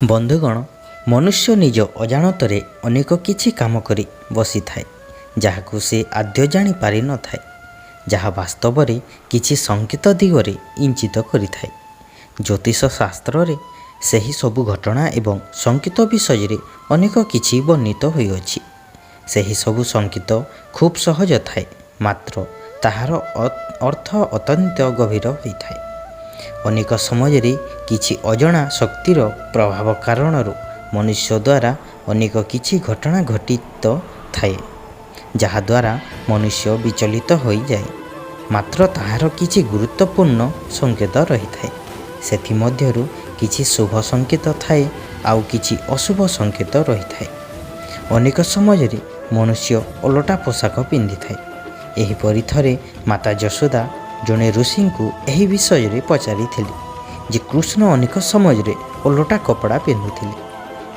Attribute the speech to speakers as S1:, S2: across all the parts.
S1: ବନ୍ଧୁଗଣ, ମନୁଷ୍ୟ ନିଜ ଅଜାଣତରେ ଅନେକ କିଛି କାମ କରି ବସିଥାଏ, ଯାହାକୁ ସେ ଆଦୌ ଜାଣିପାରିନଥାଏ, ଯାହା ବାସ୍ତବରେ କିଛି ସଙ୍କେତ ଦିଗରେ ଇଙ୍ଗିତ କରିଥାଏ। ଜ୍ୟୋତିଷ ଶାସ୍ତ୍ରରେ ସେହି ସବୁ ଘଟଣା ଏବଂ ସଙ୍କେତ ବିଷୟରେ ଅନେକ କିଛି ବର୍ଣ୍ଣିତ ହୋଇଅଛି। ସେହି ସବୁ ସଙ୍କେତ ଖୁବ୍ ସହଜ ଥାଏ, ମାତ୍ର ତାହାର ଅର୍ଥ ଅତ୍ୟନ୍ତ ଗଭୀର ହୋଇଥାଏ। ଅନେକ ସମୟରେ କିଛି ଅଜଣା ଶକ୍ତିର ପ୍ରଭାବ କାରଣରୁ ମନୁଷ୍ୟ ଦ୍ୱାରା ଅନେକ କିଛି ଘଟଣା ଘଟିତ ଥାଏ, ଯାହାଦ୍ୱାରା ମନୁଷ୍ୟ ବିଚଳିତ ହୋଇଯାଏ। ମାତ୍ର ତାହାର କିଛି ଗୁରୁତ୍ୱପୂର୍ଣ୍ଣ ସଙ୍କେତ ରହିଥାଏ। ସେଥିମଧ୍ୟରୁ କିଛି ଶୁଭ ସଙ୍କେତ ଥାଏ, ଆଉ କିଛି ଅଶୁଭ ସଙ୍କେତ ରହିଥାଏ। ଅନେକ ସମୟରେ ମନୁଷ୍ୟ ଓଲଟା ପୋଷାକ ପିନ୍ଧିଥାଏ। ଏହିପରି ଥରେ ମାତା ଯଶୋଦା ଜଣେ ଋଷିଙ୍କୁ ଏହି ବିଷୟରେ ପଚାରିଥିଲେ ଯେ କୃଷ୍ଣ ଅନେକ ସମୟରେ ଓଲଟା କପଡ଼ା ପିନ୍ଧୁଥିଲେ।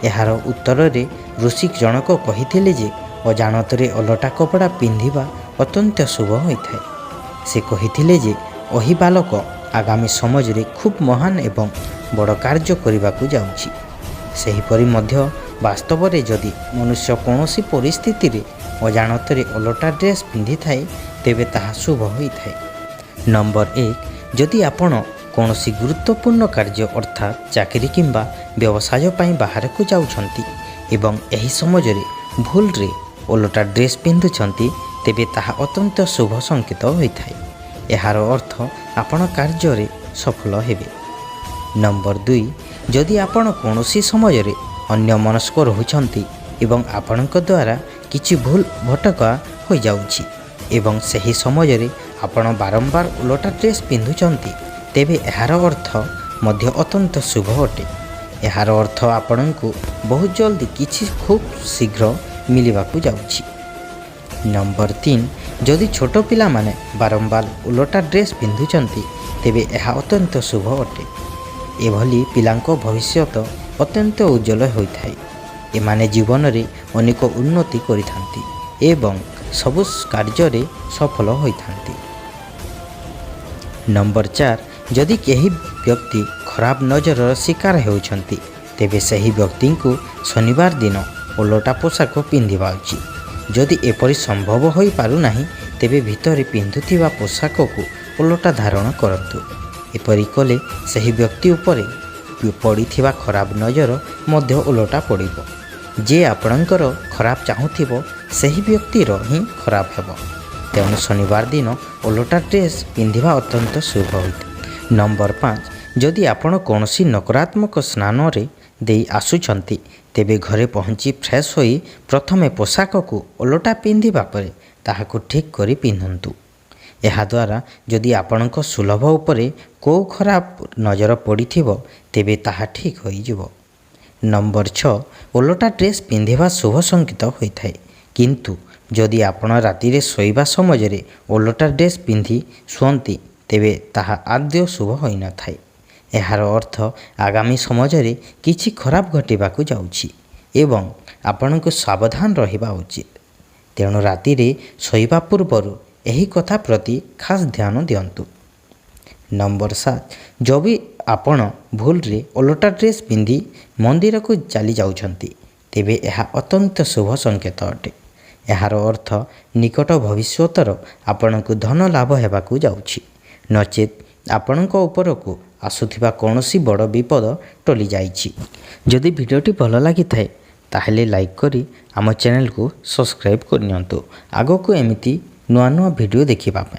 S1: ଏହାର ଉତ୍ତରରେ ଋଷି ଜଣକ କହିଥିଲେ ଯେ ଅଜାଣତରେ ଓଲଟା କପଡ଼ା ପିନ୍ଧିବା ଅତ୍ୟନ୍ତ ଶୁଭ ହୋଇଥାଏ। ସେ କହିଥିଲେ ଯେ ଏହି ବାଲକ ଆଗାମୀ ସମାଜରେ ଖୁବ୍ ମହାନ ଏବଂ ବଡ଼ କାର୍ଯ୍ୟ କରିବାକୁ ଯାଉଛି। ସେହିପରି ମଧ୍ୟ ବାସ୍ତବରେ ଯଦି ମନୁଷ୍ୟ କୌଣସି ପରିସ୍ଥିତିରେ ଅଜାଣତରେ ଓଲଟା ଡ୍ରେସ୍ ପିନ୍ଧିଥାଏ, ତେବେ ତାହା ଶୁଭ ହୋଇଥାଏ। ନମ୍ବର 1, ଯଦି ଆପଣ କୌଣସି ଗୁରୁତ୍ୱପୂର୍ଣ୍ଣ କାର୍ଯ୍ୟ ଅର୍ଥାତ୍ ଚାକିରି କିମ୍ବା ବ୍ୟବସାୟ ପାଇଁ ବାହାରକୁ ଯାଉଛନ୍ତି ଏବଂ ଏହି ସମାଜରେ ଭୁଲରେ ଓଲଟା ଡ୍ରେସ୍ ପିନ୍ଧୁଛନ୍ତି, ତେବେ ତାହା ଅତ୍ୟନ୍ତ ଶୁଭ ସଙ୍କେତ ହୋଇଥାଏ। ଏହାର ଅର୍ଥ ଆପଣ କାର୍ଯ୍ୟରେ ସଫଳ ହେବେ। ନମ୍ବର 2, ଯଦି ଆପଣ କୌଣସି ସମୟରେ ଅନ୍ୟମନସ୍କ ରହୁଛନ୍ତି ଏବଂ ଆପଣଙ୍କ ଦ୍ୱାରା କିଛି ଭୁଲ ଭଟକା ହୋଇଯାଉଛି ଏବଂ ସେହି ସମୟରେ ଆପଣ ବାରମ୍ବାର ଓଲଟା ଡ୍ରେସ୍ ପିନ୍ଧୁଛନ୍ତି, ତେବେ ଏହାର ଅର୍ଥ ମଧ୍ୟ ଅତ୍ୟନ୍ତ ଶୁଭ ଅଟେ। ଏହାର ଅର୍ଥ ଆପଣଙ୍କୁ ବହୁତ ଜଲ୍ଦି କିଛି ଖୁବ୍ ଶୀଘ୍ର ମିଳିବାକୁ ଯାଉଛି। ନମ୍ବର 3, ଯଦି ଛୋଟ ପିଲାମାନେ ବାରମ୍ବାର ଓଲଟା ଡ୍ରେସ୍ ପିନ୍ଧୁଛନ୍ତି, ତେବେ ଏହା ଅତ୍ୟନ୍ତ ଶୁଭ ଅଟେ। ଏଭଳି ପିଲାଙ୍କ ଭବିଷ୍ୟତ ଅତ୍ୟନ୍ତ ଉଜ୍ଜ୍ୱଳ ହୋଇଥାଏ। ଏମାନେ ଜୀବନରେ ଅନେକ ଉନ୍ନତି କରିଥାନ୍ତି ଏବଂ ସବୁ କାର୍ଯ୍ୟରେ ସଫଳ ହୋଇଥାନ୍ତି। ନମ୍ବର 4, ଯଦି କେହି ବ୍ୟକ୍ତି ଖରାପ ନଜରର ଶିକାର ହେଉଛନ୍ତି, ତେବେ ସେହି ବ୍ୟକ୍ତିଙ୍କୁ ଶନିବାର ଦିନ ଓଲଟା ପୋଷାକ ପିନ୍ଧିବା ଉଚିତ। ଯଦି ଏପରି ସମ୍ଭବ ହୋଇପାରୁନାହିଁ, ତେବେ ଭିତରେ ପିନ୍ଧୁଥିବା ପୋଷାକକୁ ଓଲଟା ଧାରଣ କରନ୍ତୁ। ଏପରି କଲେ ସେହି ବ୍ୟକ୍ତି ଉପରେ ପଡ଼ିଥିବା ଖରାପ ନଜର ମଧ୍ୟ ଓଲଟା ପଡ଼ିବ। ଯିଏ ଆପଣଙ୍କର ଖରାପ ଚାହୁଁଥିବ, ସେହି ବ୍ୟକ୍ତିର ହିଁ ଖରାପ ହେବ। ତେଣୁ ଶନିବାର ଦିନ ଓଲଟା ଡ୍ରେସ୍ ପିନ୍ଧିବା ଅତ୍ୟନ୍ତ ଶୁଭ ହୋଇଥାଏ। ନମ୍ବର 5, ଯଦି ଆପଣ କୌଣସି ନକାରାତ୍ମକ ସ୍ଥାନରେ ଦେଇ ଆସୁଛନ୍ତି, ତେବେ ଘରେ ପହଞ୍ଚି ଫ୍ରେଶ୍ ହୋଇ ପ୍ରଥମେ ପୋଷାକକୁ ଓଲଟା ପିନ୍ଧିବା ପରେ ତାହାକୁ ଠିକ୍ କରି ପିନ୍ଧନ୍ତୁ। ଏହାଦ୍ୱାରା ଯଦି ଆପଣଙ୍କ ସୁଲଭ ଉପରେ କେଉଁ ଖରାପ ନଜର ପଡ଼ିଥିବ, ତେବେ ତାହା ଠିକ୍ ହୋଇଯିବ। ନମ୍ବର 6, ଓଲଟା ଡ୍ରେସ୍ ପିନ୍ଧିବା ଶୁଭ ସଙ୍କେତ ହୋଇଥାଏ, କିନ୍ତୁ ଯଦି ଆପଣ ରାତିରେ ଶୋଇବା ସମୟରେ ଓଲଟା ଡ୍ରେସ୍ ପିନ୍ଧି ଶୁଅନ୍ତି, ତେବେ ତାହା ଆଦୌ ଶୁଭ ହୋଇନଥାଏ। ଏହାର ଅର୍ଥ ଆଗାମୀ ସମାଜରେ କିଛି ଖରାପ ଘଟିବାକୁ ଯାଉଛି ଏବଂ ଆପଣଙ୍କୁ ସାବଧାନ ରହିବା ଉଚିତ। ତେଣୁ ରାତିରେ ଶୋଇବା ପୂର୍ବରୁ ଏହି କଥା ପ୍ରତି ଖାସ୍ ଧ୍ୟାନ ଦିଅନ୍ତୁ। ନମ୍ବର 7, ଯଦି ଆପଣ ଭୁଲରେ ଓଲଟା ଡ୍ରେସ୍ ପିନ୍ଧି ମନ୍ଦିରକୁ ଚାଲି ଯାଉଛନ୍ତି, ତେବେ ଏହା ଅତ୍ୟନ୍ତ ଶୁଭ ସଙ୍କେତ ଅଟେ। ଏହାର ଅର୍ଥ ନିକଟ ଭବିଷ୍ୟତର ଆପଣଙ୍କୁ ଧନ ଲାଭ ହେବାକୁ ଯାଉଛି, ନଚେତ୍ ଆପଣଙ୍କ ଉପରକୁ ଆସୁଥିବା କୌଣସି ବଡ଼ ବିପଦ ଟଳିଯାଇଛି। ଯଦି ଭିଡ଼ିଓଟି ଭଲ ଲାଗିଥାଏ, ତାହେଲେ ଲାଇକ୍ କରି ଆମ ଚ୍ୟାନେଲକୁ ସବସ୍କ୍ରାଇବ୍ କରିନିଅନ୍ତୁ ଆଗକୁ ଏମିତି ନୂଆ ନୂଆ ଭିଡ଼ିଓ ଦେଖିବା ପାଇଁ।